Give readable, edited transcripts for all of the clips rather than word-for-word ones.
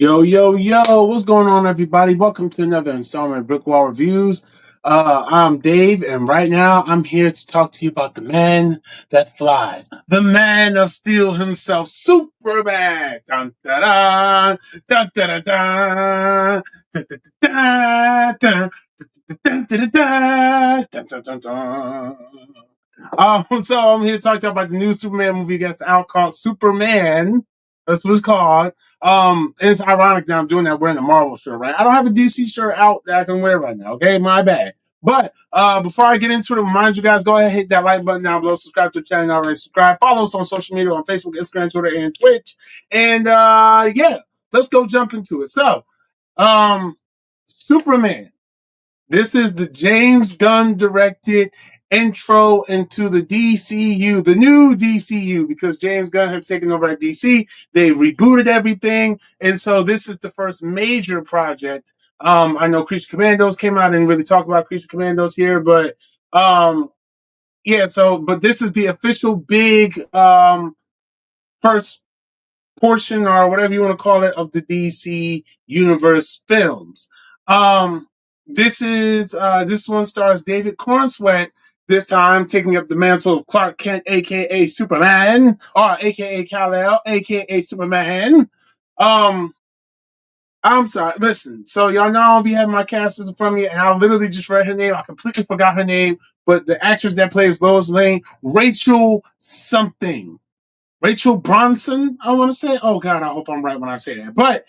Yo, yo, yo, what's going on, everybody? Welcome to another installment of BrickWall Reviews. I'm Dave, and right now I'm here to talk to you about the man that flies, the man of steel himself, Superman. Dun, da, da, dun, da, da, da, dun, da, da, da, dun, da, da, da, dun, dun, dun, dun. So I'm here to talk to you about the new Superman movie that's out called Superman. That's what it's called. And it's ironic that I'm doing that wearing a Marvel shirt, right? I don't have a DC shirt out that I can wear right now. Okay, my bad. But before I get into it, remind you guys, go ahead and hit that like button down below. Subscribe to the channel. Already subscribe. Follow us on social media on Facebook, Instagram, Twitter, and Twitch. And yeah, let's go jump into it. So, Superman. This is the James Gunn directed intro into the DCU, the new DCU, because James Gunn has taken over at DC. They rebooted everything. And so this is the first major project. I know Creature Commandos came out and really talk about Creature Commandos here, but yeah, but this is the official big first portion or whatever you want to call it of the DC Universe films. This one stars David Cornsweet, this time taking up the mantle of Clark Kent, aka Superman, or aka Kal-El, aka Superman. I'm sorry. Listen, so y'all know I'll be having my cast in front of me, and I literally just read her name. I completely forgot her name, but the actress that plays Lois Lane, Rachel something. Rachel Bronson, I want to say. Oh God, I hope I'm right when I say that. But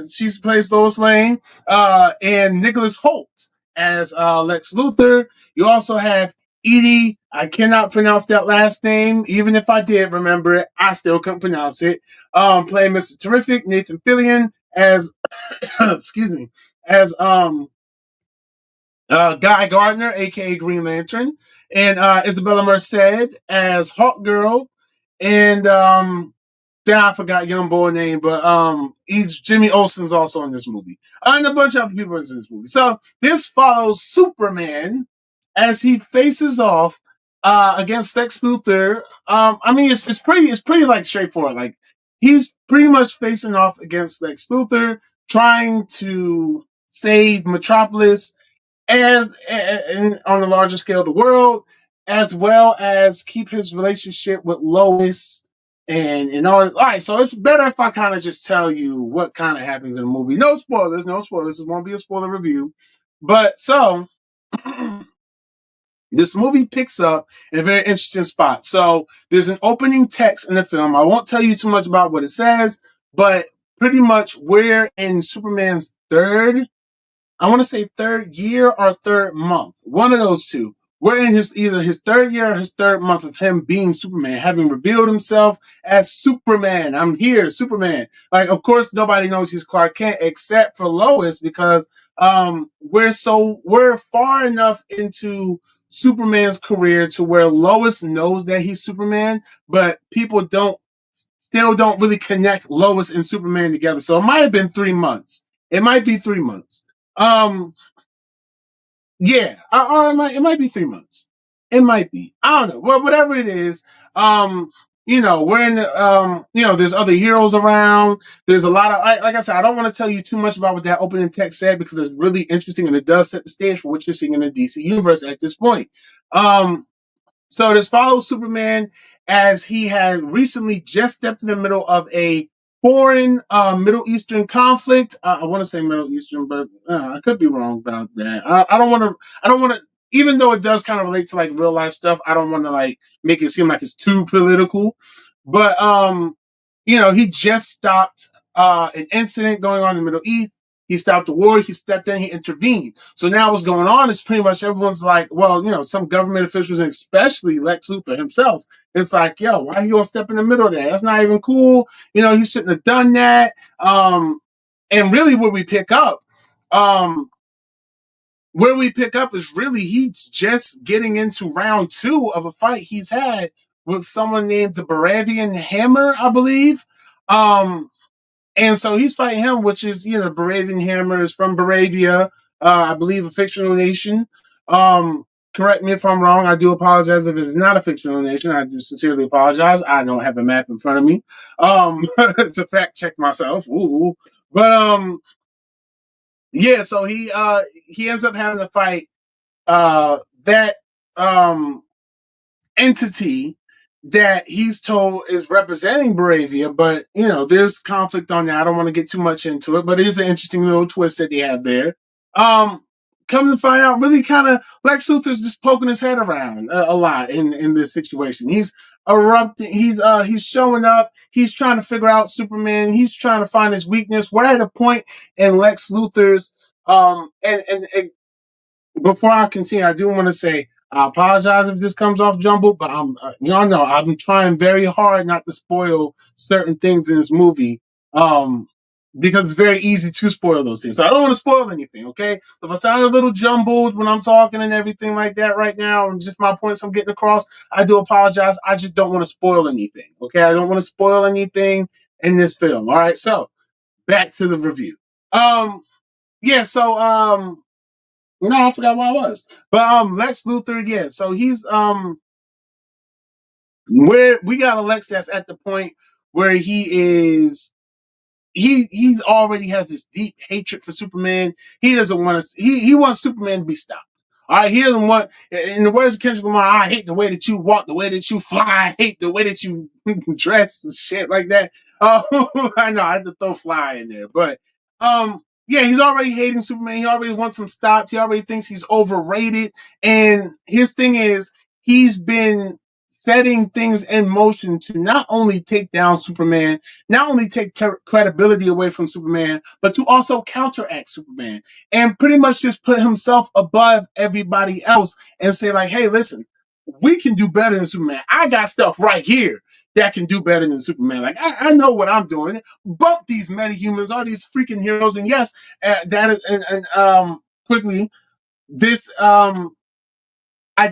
she plays Lois Lane, and Nicholas Hoult as Lex Luthor. You also have Edie. I cannot pronounce that last name, even if I did remember it. I still couldn't pronounce it. Playing Mr. Terrific, Nathan Fillion as, excuse me, as Guy Gardner, aka Green Lantern, and Isabella Merced as Hawk Girl, and then I forgot young boy name, but Jimmy Olsen's also in this movie, and a bunch of other people in this movie. So this follows Superman as he faces off against Lex Luthor. I mean, it's pretty like straightforward. Like he's pretty much facing off against Lex Luthor, trying to save Metropolis and on the larger scale, the world, as well as keep his relationship with Lois and all. All right, so it's better if I kind of just tell you what kind of happens in the movie. No spoilers, no spoilers. This won't be a spoiler review. But so this movie picks up in a very interesting spot. So there's an opening text in the film. I won't tell you too much about what it says, but pretty much we're in Superman's I want to say third year or third month. One of those two. We're in either his third year or his third month of him being Superman, having revealed himself as Superman. I'm here, Superman. Like, of course, nobody knows he's Clark Kent except for Lois because we're far enough into Superman's career to where Lois knows that he's Superman, but people still don't really connect Lois and Superman together. So it might have been 3 months. It might be 3 months. Yeah, or it might be 3 months. It might be. I don't know. Well, whatever it is, we're in the, there's other heroes around. There's a lot of, like I said, I don't want to tell you too much about what that opening text said because it's really interesting and it does set the stage for what you're seeing in the DC universe at this point. So this follows Superman as he had recently just stepped in the middle of a foreign Middle Eastern conflict. I want to say Middle Eastern, but I could be wrong about that. I don't want to, even though it does kind of relate to like real life stuff, I don't want to like make it seem like it's too political. But he just stopped an incident going on in the Middle East. He stopped the war. He stepped in. He intervened. So now what's going on is pretty much everyone's like, well, some government officials, and especially Lex Luthor himself, it's like, yo, why are you gonna step in the middle of that? That's not even cool. He shouldn't have done that. And really, where we pick up is really he's just getting into round 2 of a fight he's had with someone named the Baravian Hammer, I believe. And so he's fighting him, which is, Baravian Hammer is from Baravia, I believe a fictional nation. Correct me if I'm wrong. I do apologize if it's not a fictional nation. I do sincerely apologize. I don't have a map in front of me to fact check myself. Ooh. But yeah, so he ends up having to fight that um entity that he's told is representing Bravia, but there's conflict on that. I don't want to get too much into it, but it is an interesting little twist that they have there. Um, Come to find out, really kind of Lex Luthor's just poking his head around a lot in this situation. He's erupting. He's showing up. He's trying to figure out Superman. He's trying to find his weakness. We're at a point in Lex Luthor's and before I continue, I do want to say I apologize if this comes off jumbled, but y'all know I'm trying very hard not to spoil certain things in this movie, um, because it's very easy to spoil those things. So I don't want to spoil anything. Okay, if I sound a little jumbled when I'm talking and everything like that right now, and just my points I'm getting across, I do apologize. I just don't want to spoil anything. Okay, I don't want to spoil anything in this film. All right, so back to the review. Um, yeah, so no, I forgot where I was. But Lex Luthor, yeah. So he's where we got a Lex that's at the point where he's already has this deep hatred for Superman. He doesn't want to. He wants Superman to be stopped. All right, he doesn't want. In the words of Kendrick Lamar, I hate the way that you walk, the way that you fly. I hate the way that you dress and shit like that. I know I had to throw fly in there, but yeah, he's already hating Superman. He already wants him stopped. He already thinks he's overrated. And his thing is, he's been setting things in motion to not only take down Superman, not only take credibility away from Superman, but to also counteract Superman and pretty much just put himself above everybody else and say like, hey, listen, we can do better than Superman. I got stuff right here that can do better than Superman. Like, I know what I'm doing. Bump these metahumans, all these freaking heroes. And yes, that is, quickly, this, I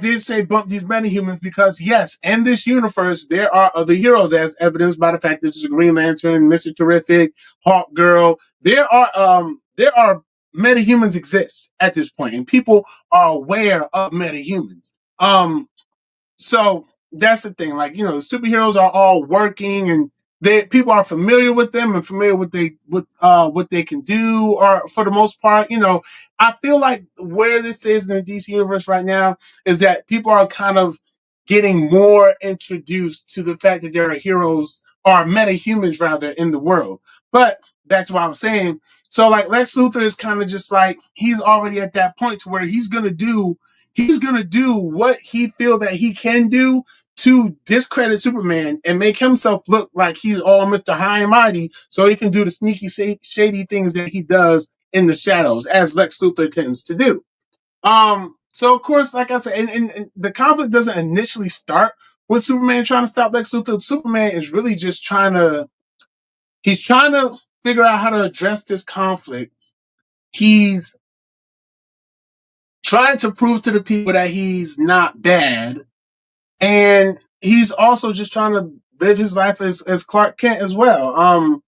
did say bump these metahumans because yes, in this universe there are other heroes, as evidenced by the fact that there's a Green Lantern, Mr. Terrific, Hawk Girl. There are metahumans exist at this point, and people are aware of metahumans. So that's the thing. Like, the superheroes are all working and people are familiar with them and familiar with what they can do, or for the most part, I feel like where this is in the DC universe right now is that people are kind of getting more introduced to the fact that there are heroes or meta humans rather in the world. But that's what I'm saying. So like Lex Luthor is kind of just like he's already at that point to where he's gonna do what he feel that he can do to discredit Superman and make himself look like he's all Mr. High and Mighty, so he can do the sneaky, shady things that he does in the shadows, as Lex Luthor tends to do. So of course, like I said, and the conflict doesn't initially start with Superman trying to stop Lex Luthor. Superman is really just he's trying to figure out how to address this conflict. He's trying to prove to the people that he's not bad, and he's also just trying to live his life as Clark Kent as well.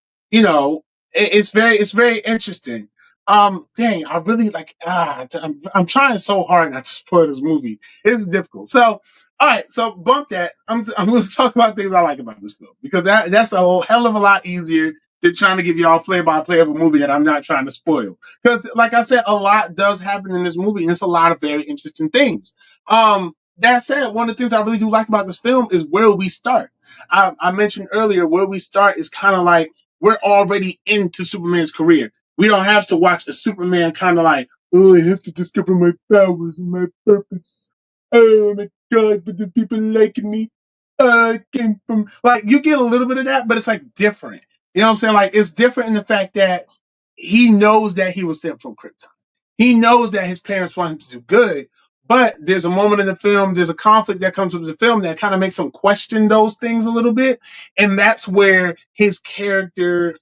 It's very interesting. Dang, I really like. I'm trying so hard not to spoil this movie. It's difficult. So, all right, so bump that. I'm going to talk about things I like about this film because that's a whole hell of a lot easier than trying to give y'all play by play of a movie that I'm not trying to spoil. Because, like I said, a lot does happen in this movie, and it's a lot of very interesting things. That said, one of the things I really do like about this film is where we start. I mentioned earlier where we start is kind of like we're already into Superman's career. We don't have to watch the Superman kind of like, oh, I have to discover my powers and my purpose. Oh my God, but the people liking me. I came from like you get a little bit of that, but it's like different. You know what I'm saying? Like it's different in the fact that he knows that he was sent from Krypton. He knows that his parents want him to do good, but there's a moment in the film, there's a conflict that comes with the film that kind of makes him question those things a little bit. And that's where his character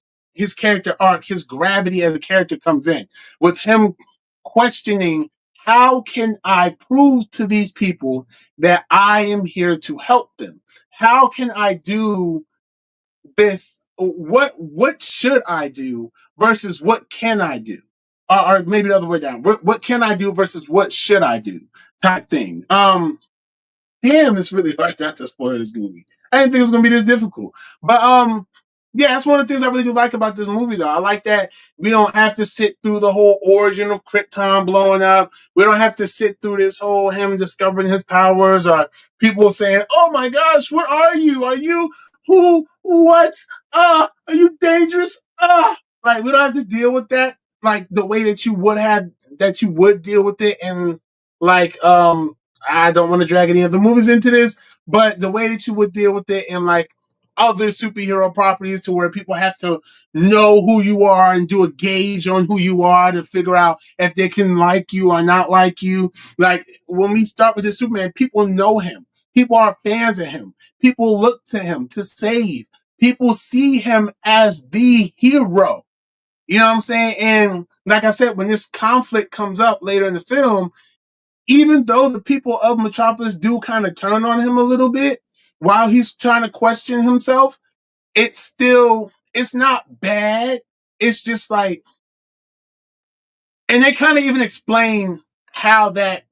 arc, his gravity as a character comes in. With him questioning, how can I prove to these people that I am here to help them? How can I do this? What should I do versus what can I do? Or maybe the other way down. What can I do versus what should I do? Type thing. Damn, it's really hard not to spoil this movie. I didn't think it was gonna be this difficult. But Yeah, that's one of the things I really do like about this movie, though. I like that we don't have to sit through the whole origin of Krypton blowing up. We don't have to sit through this whole him discovering his powers, or people saying, "Oh my gosh, what are you? Are you who? What? Are you dangerous? Like we don't have to deal with that like the way that you would deal with it, and like I don't want to drag any of the movies into this, but the way that you would deal with it in like other superhero properties to where people have to know who you are and do a gauge on who you are to figure out if they can like you or not like you. Like when we start with the Superman, people know him. People are fans of him. People look to him to save. People see him as the hero. You know what I'm saying? And like I said, when this conflict comes up later in the film, even though the people of Metropolis do kind of turn on him a little bit while he's trying to question himself, it's not bad. It's just like, and they kind of even explain how that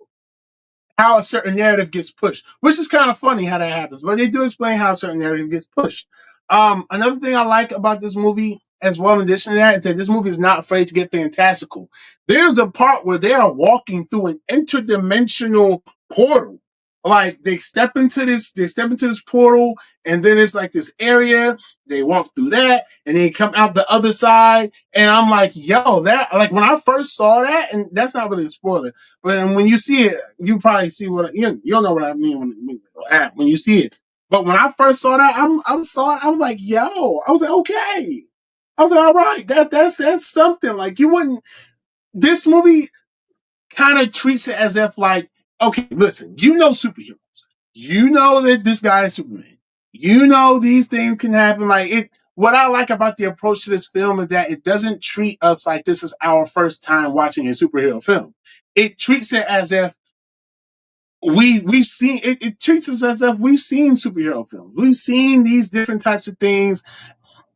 how a certain narrative gets pushed, which is kind of funny how that happens. But they do explain how a certain narrative gets pushed. Another thing I like about this movie, as well, in addition to that, is that this movie is not afraid to get fantastical. There's a part where they are walking through an interdimensional portal. Like they step into this portal, and then it's like this area. They walk through that, and they come out the other side. And I'm like, yo, that like when I first saw that, and that's not really a spoiler, but when you see it, you probably see what you'll know what I mean when you see it. But when I first saw that, I saw it. I was like, yo, I was like, okay. I was like, all right, that's something. Like you wouldn't. This movie kind of treats it as if like, okay, listen, you know superheroes. You know that this guy is Superman. You know these things can happen. Like it. What I like about the approach to this film is that it doesn't treat us like this is our first time watching a superhero film. It treats it as if we've seen it, it treats us as if we've seen superhero films. We've seen these different types of things.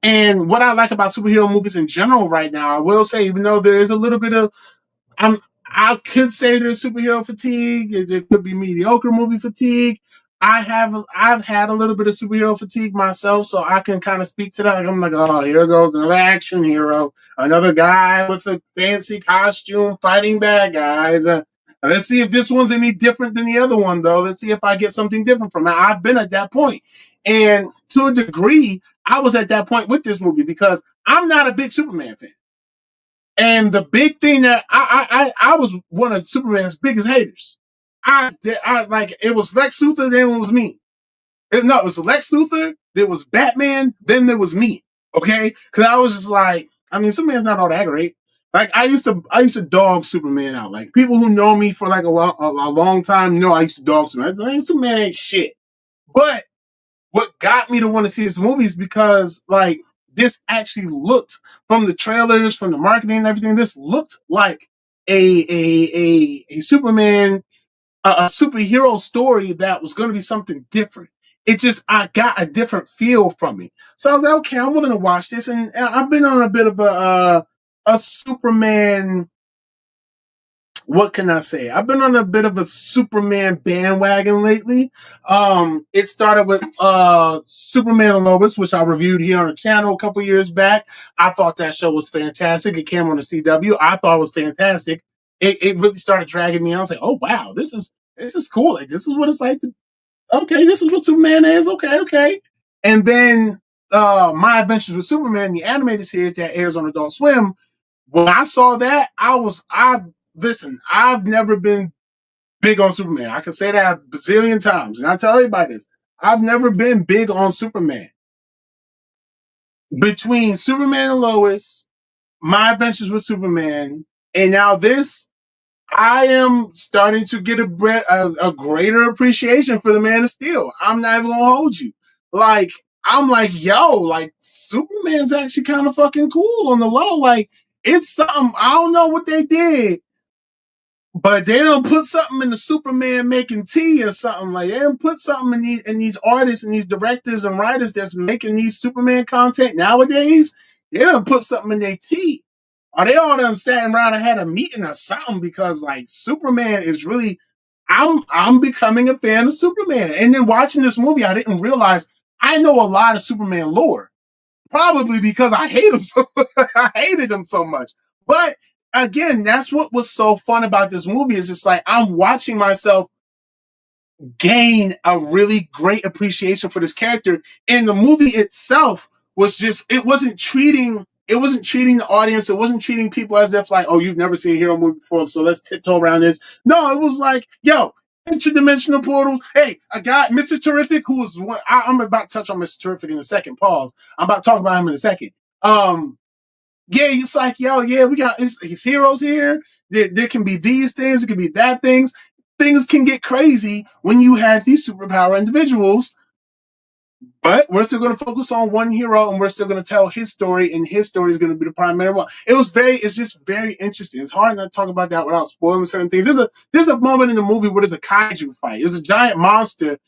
And what I like about superhero movies in general right now, I will say, even though there is a little bit of I'm I could say there's superhero fatigue. There could be mediocre movie fatigue. I've had a little bit of superhero fatigue myself, so I can kind of speak to that. Like, I'm like, oh, here goes another action hero, another guy with a fancy costume fighting bad guys. Let's see if this one's any different than the other one, though. Let's see if I get something different from it. I've been at that point, and to a degree, I was at that point with this movie because I'm not a big Superman fan. And the big thing that I was one of Superman's biggest haters. I like it was Lex Luthor, then it was me. No, it was Lex Luthor, there was Batman, then there was me. Okay, because I was just like, I mean, Superman's not all that great. Like I used to dog Superman out. Like people who know me for like a long time know I used to dog Superman. I mean, Superman ain't shit. But what got me to want to see this movie is because like this actually looked from the trailers, from the marketing and everything. This looked like a Superman, a superhero story that was going to be something different. It just I got a different feel from it, so I was like, okay, I'm willing to watch this, and I've been on a bit of a Superman, what can I say? I've been on a bit of a Superman bandwagon lately. It started with Superman and Lois, which I reviewed here on the channel a couple years back. I thought that show was fantastic. It came on the CW. I thought it was fantastic. It really started dragging me. I was like, oh wow, this is cool. Like this is what it's like to okay, this is what Superman is. Okay, okay. And then My Adventures with Superman, the animated series that airs on Adult Swim, when I saw that, I listen, I've never been big on Superman. I can say that a bazillion times, and I tell everybody this. I've never been big on Superman. Between Superman and Lois, My Adventures with Superman, and now this, I am starting to get a greater appreciation for the Man of Steel. I'm not even gonna hold you. Like I'm like, yo, like Superman's actually kind of fucking cool on the low. Like it's something I don't know what they did, but they don't put something in the Superman making tea or something. Like they don't put something in these artists and these directors and writers that's making these Superman content nowadays. They don't put something in their tea. Or they all done sat around and had a meeting or something because like Superman is really I'm becoming a fan of Superman. And then watching this movie, I didn't realize I know a lot of Superman lore. probably because I hate him so I hated him so much. But again, that's what was so fun about this movie is it's like I'm watching myself gain a really great appreciation for this character. And the movie itself was just it wasn't treating the audience, it wasn't treating people as if like, oh, you've never seen a hero movie before, so let's tiptoe around this. No, it was like, yo, interdimensional portals. Hey, a guy, Mr. Terrific, who was one I'm about to touch on Mr. Terrific in a second. Pause. I'm about to talk about him in a second. Yeah, it's like, yo, yeah, we got his heroes here. There can be these things, it can be that things. Things can get crazy when you have these superpower individuals, but we're still going to focus on one hero and we're still going to tell his story, and his story is going to be the primary one. It's just very interesting. It's hard not to talk about that without spoiling certain things. There's a moment in the movie where there's a kaiju fight. There's a giant monster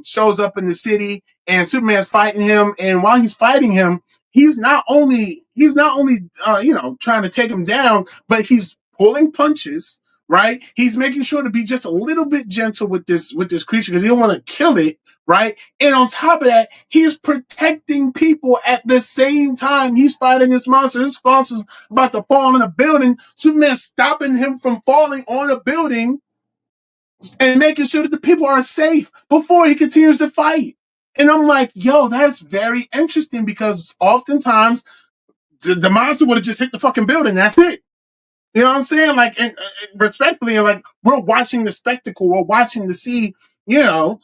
shows up in the city and Superman's fighting him. And while he's fighting him, he's not only trying to take him down, but he's pulling punches, right? He's making sure to be just a little bit gentle with this creature because he don't want to kill it, right? And on top of that, he's protecting people at the same time he's fighting this monster. This monster's about to fall in a building. Superman's stopping him from falling on a building and making sure that the people are safe before he continues to fight. And I'm like, yo, that's very interesting because oftentimes the monster would have just hit the fucking building. That's it. You know what I'm saying? Like, and respectfully, like, we're watching the spectacle. We're watching to see, hey,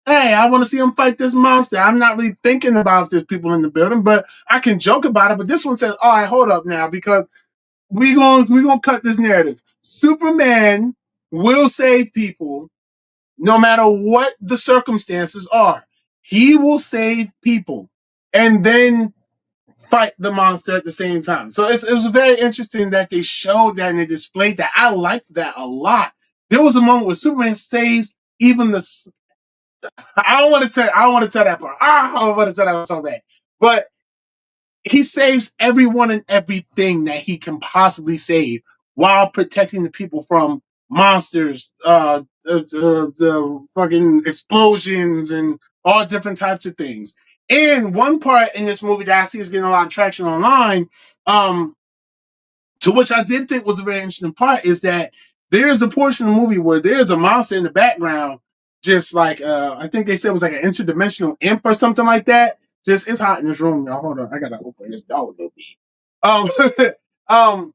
I want to see him fight this monster. I'm not really thinking about if there's people in the building, but I can joke about it. But this one says, all right, hold up now, because we gonna cut this narrative. Superman will save people no matter what the circumstances are. He will save people and then fight the monster at the same time. So it was very interesting that they showed that and they displayed that. I liked that a lot. There was a moment where Superman saves even the. I don't want to tell. I don't want to tell that part. I don't want to tell that part so bad. But he saves everyone and everything that he can possibly save while protecting the people from monsters, the fucking explosions, and all different types of things. And one part in this movie that I see is getting a lot of traction online, um, to which I did think was a very interesting part, is that there is a portion of the movie where there's a monster in the background, just like I think they said it was like an interdimensional imp or something like that. Just it's hot in this room, y'all. Hold on, I gotta open this door a little bit. Um, um,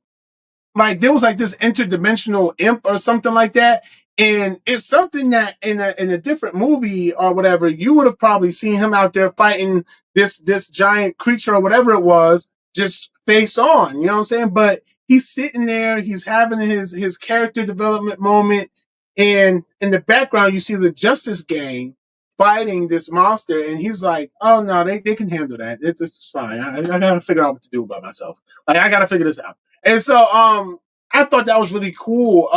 like there was like this interdimensional imp or something like that, and it's something that in a different movie or whatever you would have probably seen him out there fighting this giant creature or whatever it was, just face on. You know what I'm saying? But he's sitting there, he's having his character development moment, and in the background you see the Justice Gang fighting this monster, and he's like, "Oh no, they can handle that. It's fine. I gotta figure out what to do about myself. Like I gotta figure this out." And so I thought that was really cool.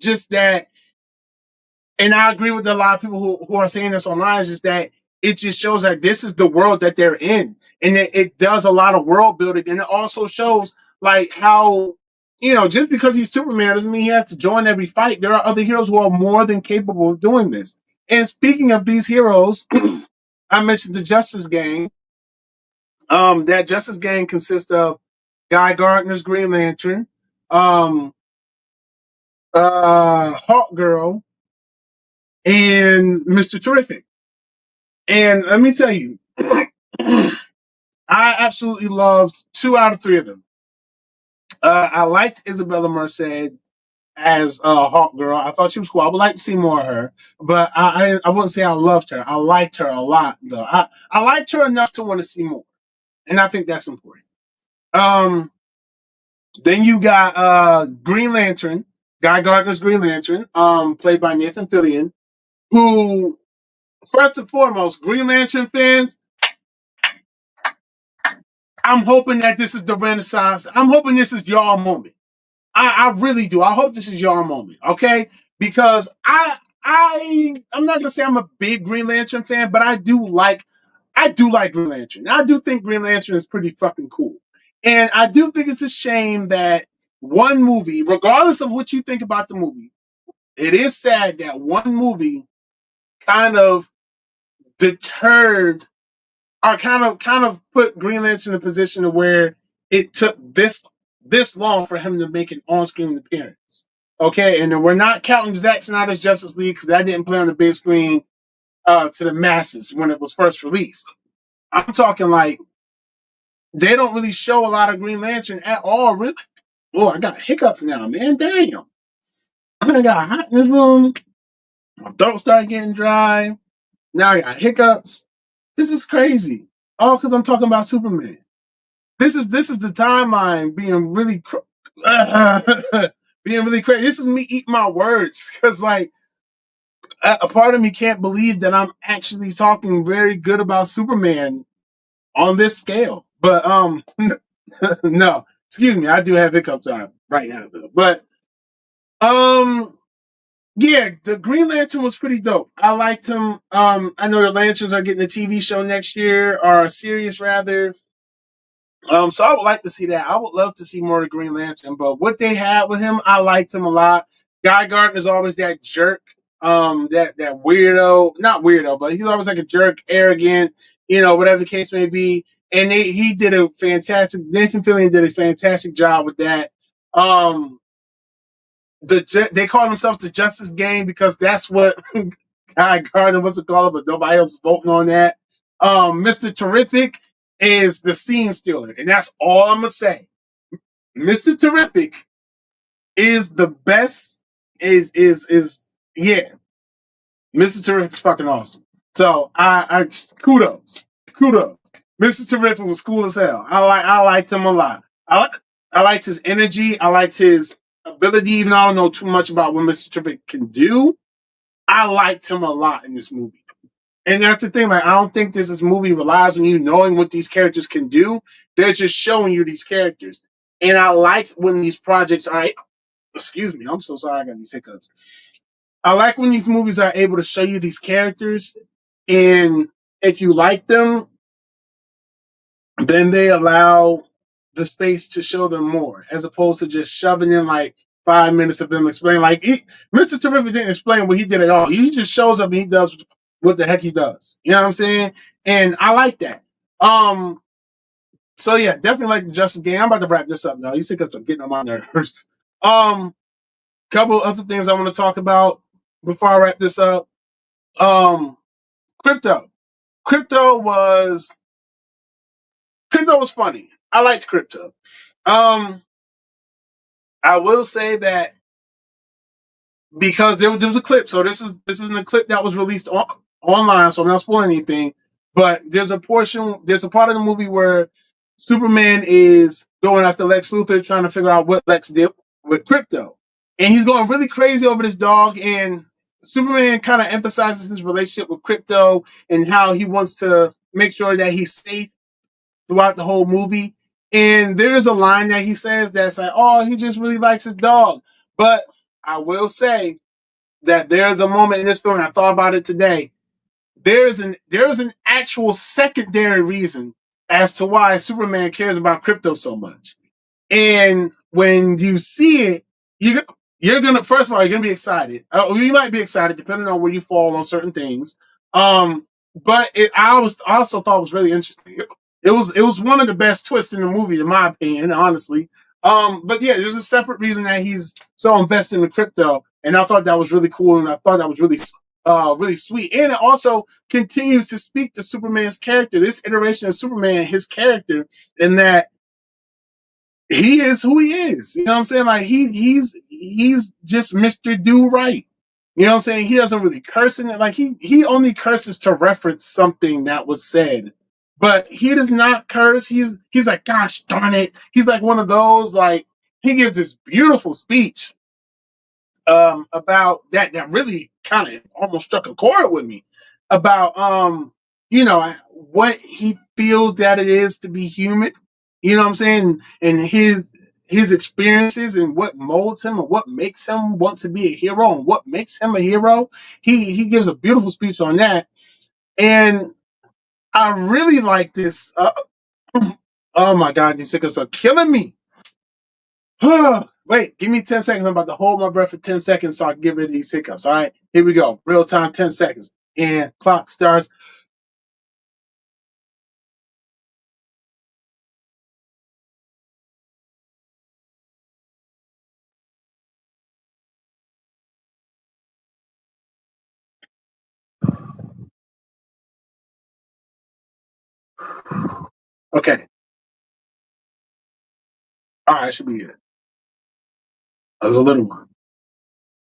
Just that, and I agree with a lot of people who are saying this online, is just that it just shows that this is the world that they're in. And it does a lot of world building. And it also shows like how, just because he's Superman doesn't mean he has to join every fight. There are other heroes who are more than capable of doing this. And speaking of these heroes, I mentioned the Justice Gang. That Justice Gang consists of Guy Gardner's Green Lantern, um, Hawk Girl, and Mr. Terrific. And let me tell you, I absolutely loved 2 out of 3 of them. I liked Isabella Merced as Hawk Girl. I thought she was cool. I would like to see more of her, but I wouldn't say I loved her. I liked her a lot, though. I liked her enough to want to see more, and I think that's important. Um, then you got Green Lantern, Guy Gardner's Green Lantern, played by Nathan Fillion, who, first and foremost, Green Lantern fans, I'm hoping that this is the Renaissance. I'm hoping this is your moment. I really do. I hope this is your moment, okay? Because I'm not gonna say I'm a big Green Lantern fan, but I do like Green Lantern. I do think Green Lantern is pretty fucking cool. And I do think it's a shame that one movie, regardless of what you think about the movie, it is sad that one movie kind of deterred are kind of put Green Lantern in a position to where it took this long for him to make an on-screen appearance. Okay, and then we're not counting Zack Snyder's Justice League because that didn't play on the big screen to the masses when it was first released. I'm talking like they don't really show a lot of Green Lantern at all, really. Oh, I got hiccups now, man. Damn. I got hot in this room. My throat started getting dry. Now I got hiccups. This is crazy. All because I'm talking about Superman. This is the timeline being really being really crazy. This is me eating my words because like a part of me can't believe that I'm actually talking very good about Superman on this scale. But no, excuse me, I do have hiccups right now, but um. Yeah, the Green Lantern was pretty dope. I liked him. I know the Lanterns are getting a TV show next year, or a series rather. So I would like to see that. I would love to see more of the Green Lantern, but what they had with him, I liked him a lot. Guy Gardner's always that jerk, that weirdo, not weirdo, but he's always like a jerk, arrogant, whatever the case may be. And he did a fantastic. Nathan Fillion did a fantastic job with that. They call themselves the Justice Game because that's what Guy Gardner wants to call it, but nobody else is voting on that. Mr. Terrific is the scene stealer, and that's all I'm gonna say. Mr. Terrific is the best. Is yeah, Mr. Terrific is fucking awesome. So I kudos. Mr. Terrific was cool as hell. I liked him a lot. I liked his energy. I liked his ability. Even though I don't know too much about what Mr. Terrific can do, I liked him a lot in this movie. And that's the thing. Like, I don't think this movie relies on you knowing what these characters can do. They're just showing you these characters. And I like when these projects are. Excuse me. I'm so sorry. I got these hiccups. I like when these movies are able to show you these characters, and if you like them, then they allow the space to show them more, as opposed to just shoving in like 5 minutes of them explaining. Like Mr. Terrific didn't explain what he did at all. He just shows up and he does what the heck he does. You know what I'm saying? And I like that. So yeah, definitely like the Justice Game. I'm about to wrap this up now. These things are getting on my nerves. Couple other things I want to talk about before I wrap this up. Crypto. Crypto was Crypto was funny. I liked Crypto. Um, I will say that because there was a clip. So this is a clip that was released online, so I'm not spoiling anything. But there's a part of the movie where Superman is going after Lex Luthor, trying to figure out what Lex did with Crypto, and he's going really crazy over this dog. And Superman kind of emphasizes his relationship with Crypto and how he wants to make sure that he's safe throughout the whole movie. And there is a line that he says that's like, oh, he just really likes his dog. But I will say that there's a moment in this film, and I thought about it today. There is an actual secondary reason as to why Superman cares about Crypto so much. And when you see it, you're gonna first of all you're gonna be excited. You might be excited depending on where you fall on certain things. But I also thought it was really interesting. It was one of the best twists in the movie, in my opinion, honestly. But yeah, there's a separate reason that he's so invested in Crypto, and I thought that was really cool, and I thought that was really sweet. And it also continues to speak to Superman's character, this iteration of Superman, his character, in that he is who he is. You know what I'm saying? Like he's just Mr. Do Right. You know what I'm saying? He doesn't really curse in it. Like he only curses to reference something that was said. But he does not curse. He's like, gosh darn it. He's like one of those, like, he gives this beautiful speech about that really kind of almost struck a chord with me about what he feels that it is to be human. You know what I'm saying? And his experiences and what molds him and what makes him want to be a hero and what makes him a hero. He gives a beautiful speech on that. And I really like this. Oh my God, these sickos are killing me. Wait, give me 10 seconds. I'm about to hold my breath for 10 seconds so I can get rid of these hiccups. All right, here we go. Real time, 10 seconds. And clock starts Okay. All right, should be good. That was a little one.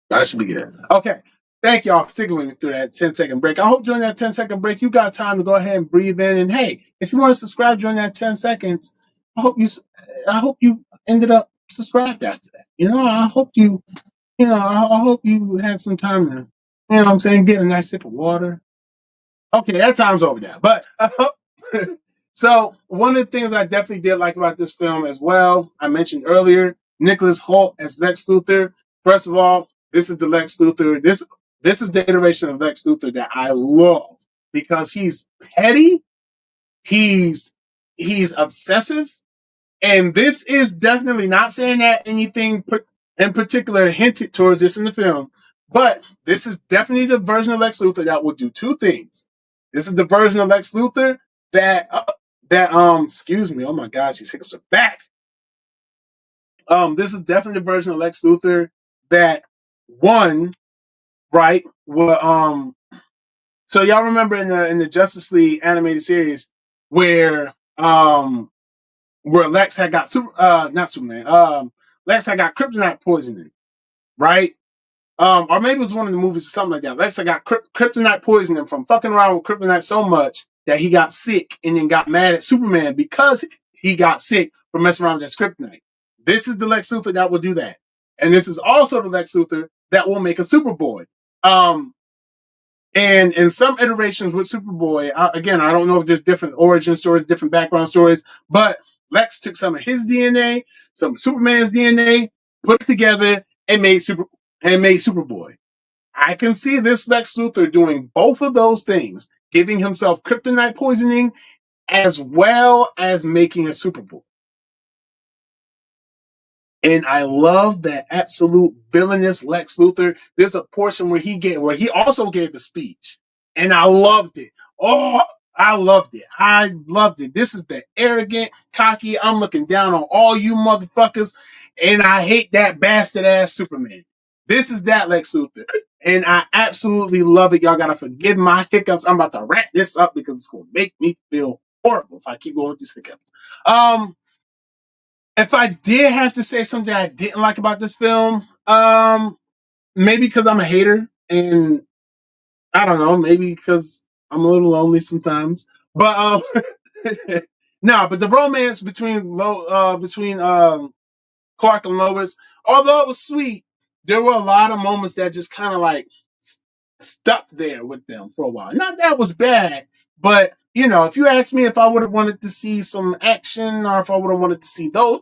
That should be good. Okay. Thank y'all for sticking with me through that 10-second break. I hope during that 10-second break, you got time to go ahead and breathe in. And hey, if you want to subscribe during that 10 seconds, I hope you, I hope you ended up subscribed after that. I hope I hope you had some time to, what I'm saying, get a nice sip of water. Okay, that time's over now. But so one of the things I definitely did like about this film as well, I mentioned earlier, Nicholas Hoult as Lex Luthor. First of all, this is the Lex Luthor. This is the iteration of Lex Luthor that I love because he's petty, he's he's obsessive, and this is definitely not saying that anything in particular hinted towards this in the film, but this is definitely the version of Lex Luthor that will do two things. This is the version of Lex Luthor excuse me, oh my god, she's hiccups are back. This is definitely the version of Lex Luthor that one, right, well, so y'all remember in the Justice League animated series where Lex had got not Superman. Lex had got kryptonite poisoning, right? Or maybe it was one of the movies or something like that. Lex had got kryptonite poisoning from fucking around with kryptonite so much that he got sick and then got mad at Superman because he got sick from messing around with that kryptonite. This is the Lex Luthor that will do that, and this is also the Lex Luthor that will make a Superboy. Um, and in some iterations with Superboy, again, I don't know if there's different origin stories, different background stories, but Lex took some of his DNA, some of Superman's DNA, put it together, and made Superboy. I can see this Lex Luthor doing both of those things, giving himself kryptonite poisoning as well as making a Superboy. And I love that absolute villainous Lex Luthor. There's a portion where he also gave the speech, and I loved it. Oh, I loved it. I loved it. This is the arrogant, cocky. I'm looking down on all you motherfuckers, and I hate that bastard ass Superman. This is that Lex Luthor, and I absolutely love it. Y'all gotta forgive my hiccups. I'm about to wrap this up because it's gonna make me feel horrible if I keep going with these hiccups. If I did have to say something I didn't like about this film, maybe because I'm a hater, and I don't know, maybe because I'm a little lonely sometimes. But no, but the romance between Clark and Lois, although it was sweet, there were a lot of moments that just kind of like stuck there with them for a while. Not that it was bad, but if you ask me if I would have wanted to see some action or if I would have wanted to see those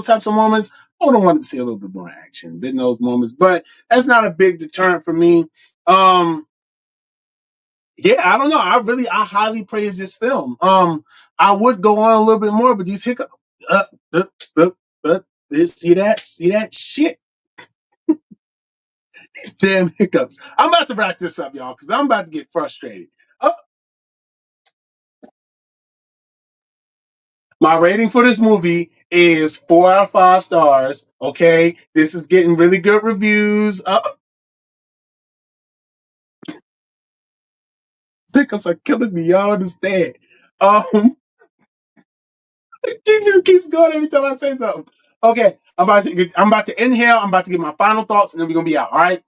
types of moments, I would have wanted to see a little bit more action than those moments. But that's not a big deterrent for me. Yeah, I don't know. I highly praise this film. I would go on a little bit more, but these hiccups. Uh, uh, uh, uh, see that shit. These damn hiccups. I'm about to wrap this up, y'all, because I'm about to get frustrated. Uh, my rating for this movie is 4 out of 5 stars. Okay, this is getting really good reviews. Hiccups are killing me. Y'all understand? Um, it keeps going every time I say something. Okay, I'm about to inhale. I'm about to get my final thoughts, and then we're gonna be out. All right.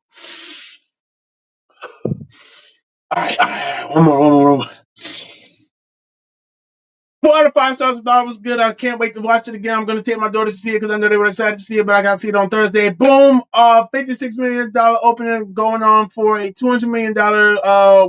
All right. One more. 4 out of 5 stars. I thought it was good. I can't wait to watch it again. I'm going to take my daughter to see it because I know they were excited to see it, but I got to see it on Thursday. Boom! $56 million opening going on for a $200 million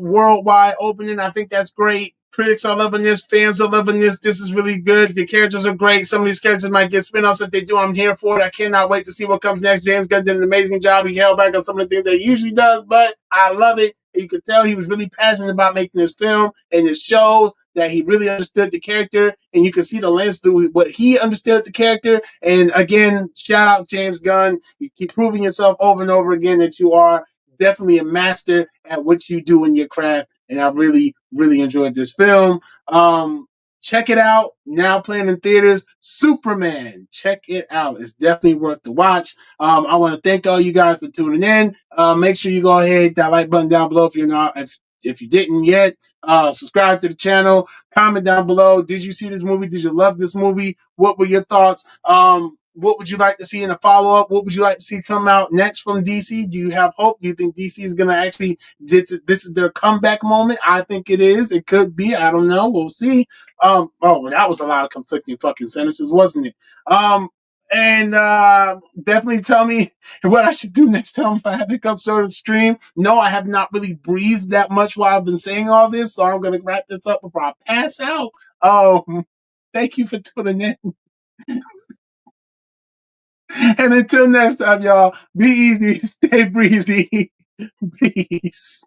worldwide opening. I think that's great. Critics are loving this. Fans are loving this. This is really good. The characters are great. Some of these characters might get spin-offs. If they do, I'm here for it. I cannot wait to see what comes next. James Gunn did an amazing job. He held back on some of the things that he usually does, but I love it. You could tell he was really passionate about making this film, and it shows that he really understood the character, and you can see the lens through what he understood the character. And again, shout out James Gunn. You keep proving yourself over and over again that you are definitely a master at what you do in your craft. And I really, really enjoyed this film. Check it out. Now playing in theaters. Superman. Check it out. It's definitely worth the watch. I want to thank all you guys for tuning in. Make sure you go ahead, hit that like button down below if you're not. If you didn't yet, subscribe to the channel. Comment down below. Did you see this movie? Did you love this movie? What were your thoughts? What would you like to see in a follow up? What would you like to see come out next from DC? Do you have hope? Do you think DC is going to actually, this is their comeback moment? I think it is. It could be. I don't know. We'll see. Well, that was a lot of conflicting fucking sentences, wasn't it? And definitely tell me what I should do next time if I have hiccups or the stream. No, I have not really breathed that much while I've been saying all this, so I'm going to wrap this up before I pass out. Thank you for tuning in. And until next time, y'all, be easy, stay breezy. Peace.